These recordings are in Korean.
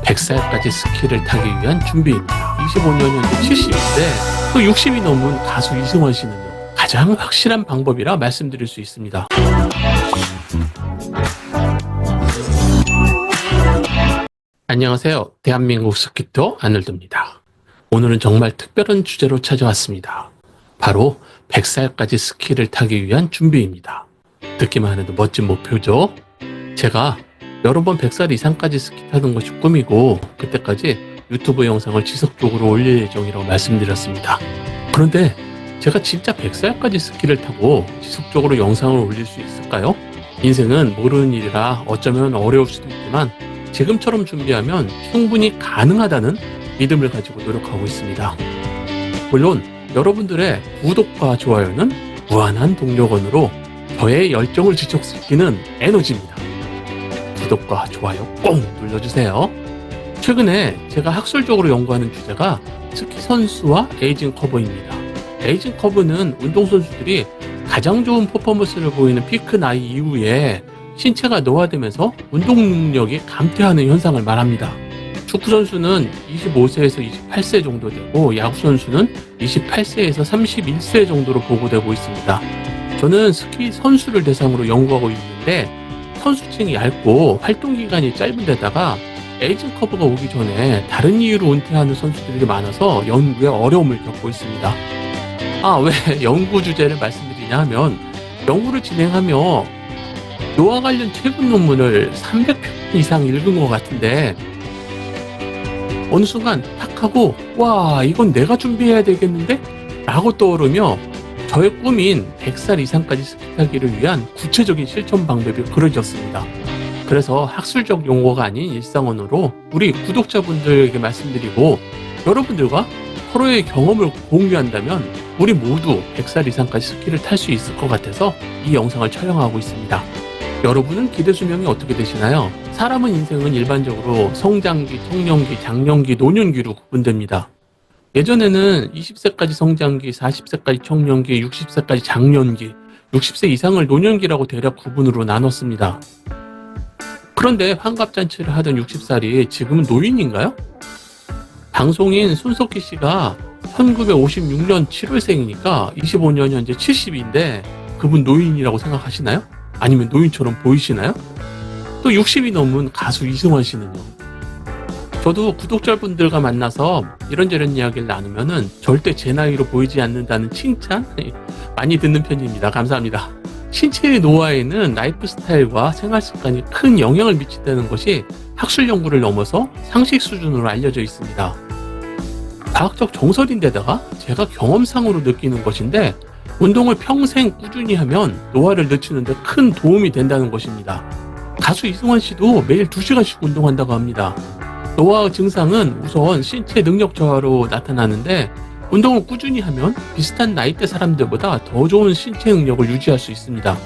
100살까지 스키를 타기 위한 준비입니다. 25년 현재 70인데 또 60이 넘은 가수 이승원 씨는요, 가장 확실한 방법이라 말씀드릴 수 있습니다. 안녕하세요. 대한민국 스키터 아놀드입니다. 오늘은 정말 특별한 주제로 찾아왔습니다. 바로 100살까지 스키를 타기 위한 준비입니다. 듣기만 해도 멋진 목표죠? 제가 여러 번 100살 이상까지 스키 타는 것이 꿈이고, 그때까지 유튜브 영상을 지속적으로 올릴 예정이라고 말씀드렸습니다. 그런데 제가 진짜 100살까지 스키를 타고 지속적으로 영상을 올릴 수 있을까요? 인생은 모르는 일이라 어쩌면 어려울 수도 있지만 지금처럼 준비하면 충분히 가능하다는 믿음을 가지고 노력하고 있습니다. 물론 여러분들의 구독과 좋아요는 무한한 동력원으로 저의 열정을 지속시키는 에너지입니다. 구독과 좋아요 꼭 눌러주세요. 최근에 제가 학술적으로 연구하는 주제가 스키 선수와 에이징 커브입니다. 에이징 커브는 운동선수들이 가장 좋은 퍼포먼스를 보이는 피크 나이 이후에 신체가 노화되면서 운동 능력이 감퇴하는 현상을 말합니다. 축구선수는 25세에서 28세 정도 되고, 야구선수는 28세에서 31세 정도로 보고되고 있습니다. 저는 스키 선수를 대상으로 연구하고 있는데, 선수층이 얇고 활동기간이 짧은 데다가 에이징 커브가 오기 전에 다른 이유로 은퇴하는 선수들이 많아서 연구에 어려움을 겪고 있습니다. 왜 연구 주제를 말씀드리냐 하면, 연구를 진행하며 노화 관련 최근 논문을 300편 이상 읽은 것 같은데, 어느 순간 탁 하고 와, 이건 내가 준비해야 되겠는데? 라고 떠오르며 저의 꿈인 100살 이상까지 스키 타기를 위한 구체적인 실천 방법이 그려졌습니다. 그래서 학술적 용어가 아닌 일상언어로 우리 구독자분들에게 말씀드리고, 여러분들과 서로의 경험을 공유한다면 우리 모두 100살 이상까지 스키를 탈 수 있을 것 같아서 이 영상을 촬영하고 있습니다. 여러분은 기대 수명이 어떻게 되시나요? 사람은 인생은 일반적으로 성장기, 청년기, 장년기, 노년기로 구분됩니다. 예전에는 20세까지 성장기, 40세까지 청년기, 60세까지 장년기, 60세 이상을 노년기라고 대략 구분으로 나눴습니다. 그런데 환갑잔치를 하던 60살이 지금은 노인인가요? 방송인 손석희 씨가 1956년 7월생이니까 25년 현재 70인데 그분 노인이라고 생각하시나요? 아니면 노인처럼 보이시나요? 또 60이 넘은 가수 이승원 씨는요? 저도 구독자분들과 만나서 이런저런 이야기를 나누면은 절대 제 나이로 보이지 않는다는 칭찬 많이 듣는 편입니다. 감사합니다. 신체의 노화에는 라이프 스타일과 생활 습관이 큰 영향을 미친다는 것이 학술 연구를 넘어서 상식 수준으로 알려져 있습니다. 과학적 정설인데다가 제가 경험상으로 느끼는 것인데, 운동을 평생 꾸준히 하면 노화를 늦추는 데 큰 도움이 된다는 것입니다. 가수 이승원 씨도 매일 2시간씩 운동한다고 합니다. 노화 증상은 우선 신체 능력 저하로 나타나는데, 운동을 꾸준히 하면 비슷한 나이대 사람들보다 더 좋은 신체 능력을 유지할 수 있습니다.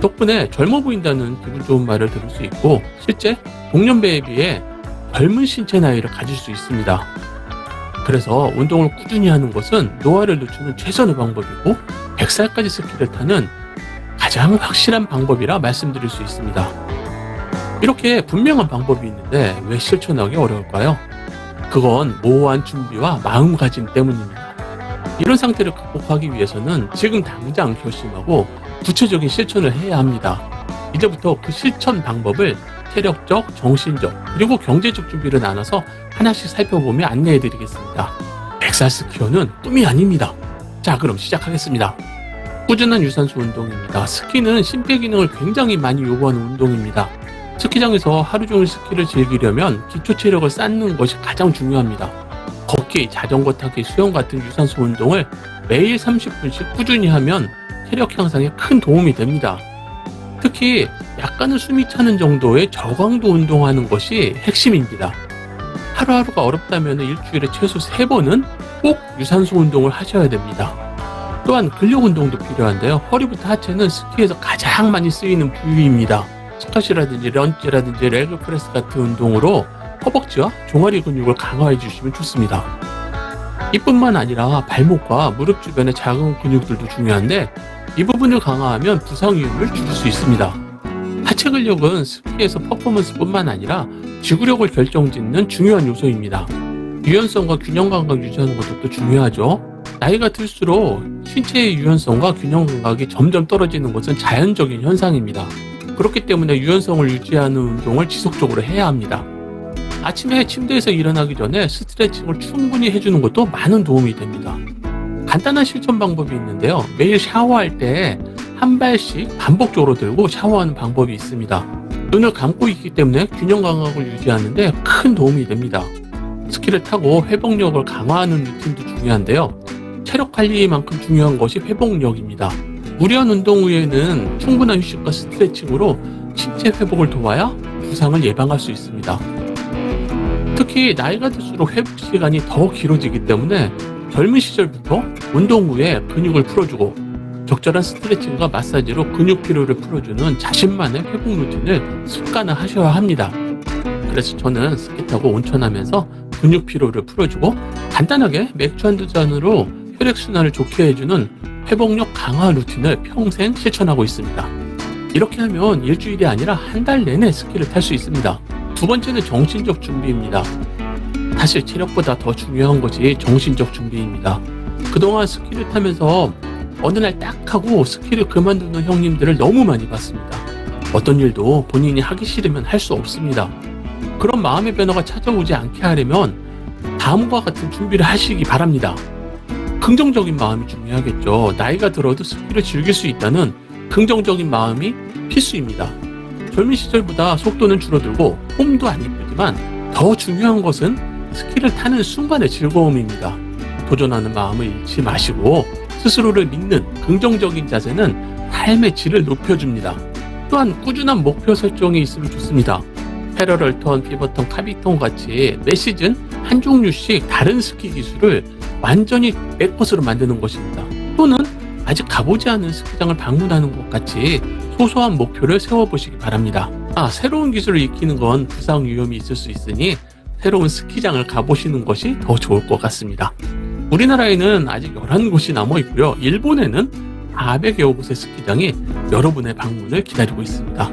덕분에 젊어 보인다는 기분 좋은 말을 들을 수 있고, 실제 동년배에 비해 젊은 신체 나이를 가질 수 있습니다. 그래서 운동을 꾸준히 하는 것은 노화를 늦추는 최선의 방법이고, 100살까지 스키를 타는 가장 확실한 방법이라 말씀드릴 수 있습니다. 이렇게 분명한 방법이 있는데 왜 실천하기 어려울까요? 그건 모호한 준비와 마음가짐 때문입니다. 이런 상태를 극복하기 위해서는 지금 당장 결심하고 구체적인 실천을 해야 합니다. 이제부터 그 실천 방법을 체력적, 정신적, 그리고 경제적 준비를 나눠서 하나씩 살펴보며 안내해 드리겠습니다. 100살 스키어는 꿈이 아닙니다. 자, 그럼 시작하겠습니다. 꾸준한 유산소 운동입니다. 스키는 심폐 기능을 굉장히 많이 요구하는 운동입니다. 스키장에서 하루 종일 스키를 즐기려면 기초 체력을 쌓는 것이 가장 중요합니다. 걷기, 자전거 타기, 수영 같은 유산소 운동을 매일 30분씩 꾸준히 하면 체력 향상에 큰 도움이 됩니다. 특히 약간은 숨이 차는 정도의 저강도 운동하는 것이 핵심입니다. 하루하루가 어렵다면 일주일에 최소 3번은 꼭 유산소 운동을 하셔야 됩니다. 또한 근력 운동도 필요한데요. 허리부터 하체는 스키에서 가장 많이 쓰이는 부위입니다. 스쿼시라든지 런지라든지 레그 프레스 같은 운동으로 허벅지와 종아리 근육을 강화해 주시면 좋습니다. 이뿐만 아니라 발목과 무릎 주변의 작은 근육들도 중요한데, 이 부분을 강화하면 부상 위험을 줄일 수 있습니다. 하체 근력은 스키에서 퍼포먼스뿐만 아니라 지구력을 결정짓는 중요한 요소입니다. 유연성과 균형 감각 유지하는 것도 또 중요하죠. 나이가 들수록 신체의 유연성과 균형 감각이 점점 떨어지는 것은 자연적인 현상입니다. 그렇기 때문에 유연성을 유지하는 운동을 지속적으로 해야 합니다. 아침에 침대에서 일어나기 전에 스트레칭을 충분히 해주는 것도 많은 도움이 됩니다. 간단한 실천 방법이 있는데요. 매일 샤워할 때 한 발씩 반복적으로 들고 샤워하는 방법이 있습니다. 눈을 감고 있기 때문에 균형 감각을 유지하는 데 큰 도움이 됩니다. 스키를 타고 회복력을 강화하는 루틴도 중요한데요. 체력 관리만큼 중요한 것이 회복력입니다. 무리한 운동 후에는 충분한 휴식과 스트레칭으로 신체 회복을 도와야 부상을 예방할 수 있습니다. 특히 나이가 들수록 회복 시간이 더 길어지기 때문에 젊은 시절부터 운동 후에 근육을 풀어주고 적절한 스트레칭과 마사지로 근육 피로를 풀어주는 자신만의 회복 루틴을 습관화하셔야 합니다. 그래서 저는 스키 타고 온천하면서 근육 피로를 풀어주고 간단하게 맥주 한두 잔으로 혈액순환을 좋게 해주는 회복력 강화 루틴을 평생 실천하고 있습니다. 이렇게 하면 일주일이 아니라 한 달 내내 스키를 탈 수 있습니다. 두 번째는 정신적 준비입니다. 사실 체력보다 더 중요한 것이 정신적 준비입니다. 그동안 스키를 타면서 어느 날 딱 하고 스키를 그만두는 형님들을 너무 많이 봤습니다. 어떤 일도 본인이 하기 싫으면 할 수 없습니다. 그런 마음의 변화가 찾아오지 않게 하려면 다음과 같은 준비를 하시기 바랍니다. 긍정적인 마음이 중요하겠죠. 나이가 들어도 스키를 즐길 수 있다는 긍정적인 마음이 필수입니다. 젊은 시절보다 속도는 줄어들고 폼도 안 이쁘지만 더 중요한 것은 스키를 타는 순간의 즐거움입니다. 도전하는 마음을 잃지 마시고 스스로를 믿는 긍정적인 자세는 삶의 질을 높여줍니다. 또한 꾸준한 목표 설정이 있으면 좋습니다. 패러럴턴, 피버턴, 카비턴 같이 매 시즌 한 종류씩 다른 스키 기술을 완전히 백퍼스로 만드는 것입니다. 또는 아직 가보지 않은 스키장을 방문하는 것 같이 소소한 목표를 세워보시기 바랍니다. 새로운 기술을 익히는 건 부상 위험이 있을 수 있으니 새로운 스키장을 가보시는 것이 더 좋을 것 같습니다. 우리나라에는 아직 11곳이 남아 있고요. 일본에는 400여 곳의 스키장이 여러분의 방문을 기다리고 있습니다.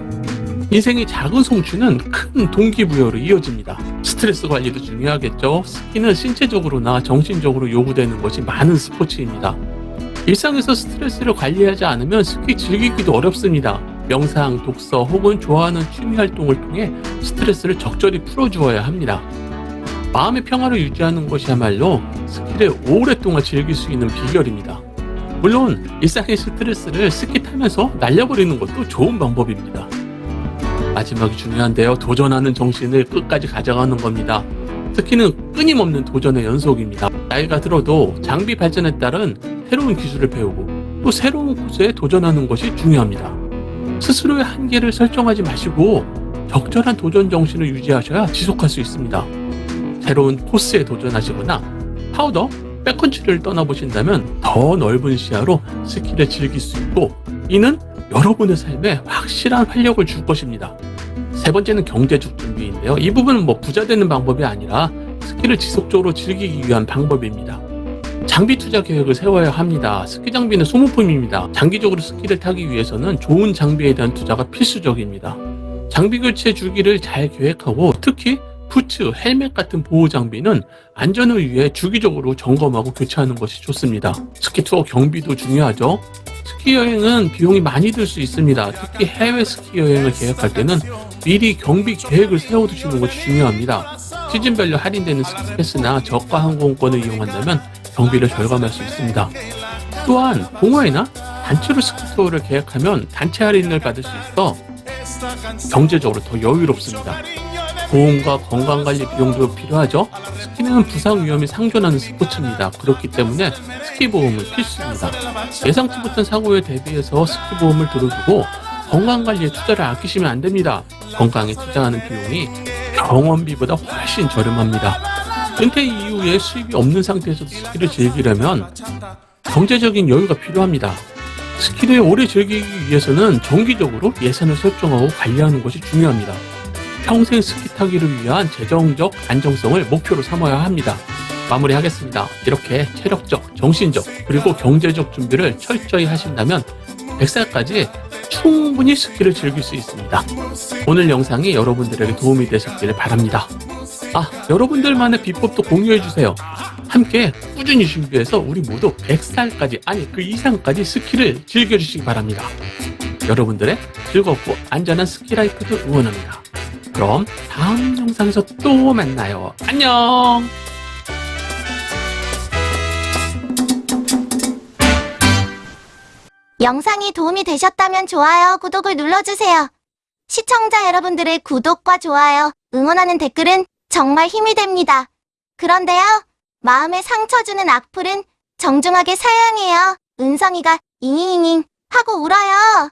인생의 작은 성취는 큰 동기부여로 이어집니다. 스트레스 관리도 중요하겠죠. 스키는 신체적으로나 정신적으로 요구되는 것이 많은 스포츠입니다. 일상에서 스트레스를 관리하지 않으면 스키 즐기기도 어렵습니다. 명상, 독서 혹은 좋아하는 취미 활동을 통해 스트레스를 적절히 풀어주어야 합니다. 마음의 평화를 유지하는 것이야말로 스키를 오랫동안 즐길 수 있는 비결입니다. 물론 일상의 스트레스를 스키 타면서 날려버리는 것도 좋은 방법입니다. 마지막이 중요한데요. 도전하는 정신을 끝까지 가져가는 겁니다. 스키는 끊임없는 도전의 연속입니다. 나이가 들어도 장비 발전에 따른 새로운 기술을 배우고 또 새로운 코스에 도전하는 것이 중요합니다. 스스로의 한계를 설정하지 마시고 적절한 도전 정신을 유지하셔야 지속할 수 있습니다. 새로운 코스에 도전하시거나 파우더, 백컨트리를 떠나보신다면 더 넓은 시야로 스키를 즐길 수 있고 이는 여러분의 삶에 확실한 활력을 줄 것입니다. 세 번째는 경제적 준비인데요. 이 부분은 부자 되는 방법이 아니라 스키를 지속적으로 즐기기 위한 방법입니다. 장비 투자 계획을 세워야 합니다. 스키 장비는 소모품입니다. 장기적으로 스키를 타기 위해서는 좋은 장비에 대한 투자가 필수적입니다. 장비 교체 주기를 잘 계획하고 특히 부츠, 헬멧 같은 보호 장비는 안전을 위해 주기적으로 점검하고 교체하는 것이 좋습니다. 스키 투어 경비도 중요하죠. 스키 여행은 비용이 많이 들 수 있습니다. 특히 해외 스키 여행을 계획할 때는 미리 경비 계획을 세워두시는 것이 중요합니다. 시즌별로 할인되는 스키 패스나 저가 항공권을 이용한다면 경비를 절감할 수 있습니다. 또한 동호회나 단체로 스키 투어를 계획하면 단체 할인을 받을 수 있어 경제적으로 더 여유롭습니다. 보험과 건강관리 비용도 필요하죠. 스키는 부상 위험이 상존하는 스포츠입니다. 그렇기 때문에 스키 보험은 필수입니다. 예상치 못한 사고에 대비해서 스키 보험을 들어두고 건강관리에 투자를 아끼시면 안 됩니다. 건강에 투자하는 비용이 병원비보다 훨씬 저렴합니다. 은퇴 이후에 수입이 없는 상태에서도 스키를 즐기려면 경제적인 여유가 필요합니다. 스키를 오래 즐기기 위해서는 정기적으로 예산을 설정하고 관리하는 것이 중요합니다. 평생 스키 타기를 위한 재정적 안정성을 목표로 삼아야 합니다. 마무리하겠습니다. 이렇게 체력적, 정신적, 그리고 경제적 준비를 철저히 하신다면 100살까지 충분히 스키를 즐길 수 있습니다. 오늘 영상이 여러분들에게 도움이 되셨기를 바랍니다. 여러분들만의 비법도 공유해주세요. 함께 꾸준히 준비해서 우리 모두 100살까지, 아니 그 이상까지 스키를 즐겨주시기 바랍니다. 여러분들의 즐겁고 안전한 스키 라이프도 응원합니다. 그럼 다음 영상에서 또 만나요. 안녕! 영상이 도움이 되셨다면 좋아요, 구독을 눌러주세요. 시청자 여러분들의 구독과 좋아요, 응원하는 댓글은 정말 힘이 됩니다. 그런데요, 마음에 상처 주는 악플은 정중하게 사양해요. 은성이가 잉잉잉 하고 울어요.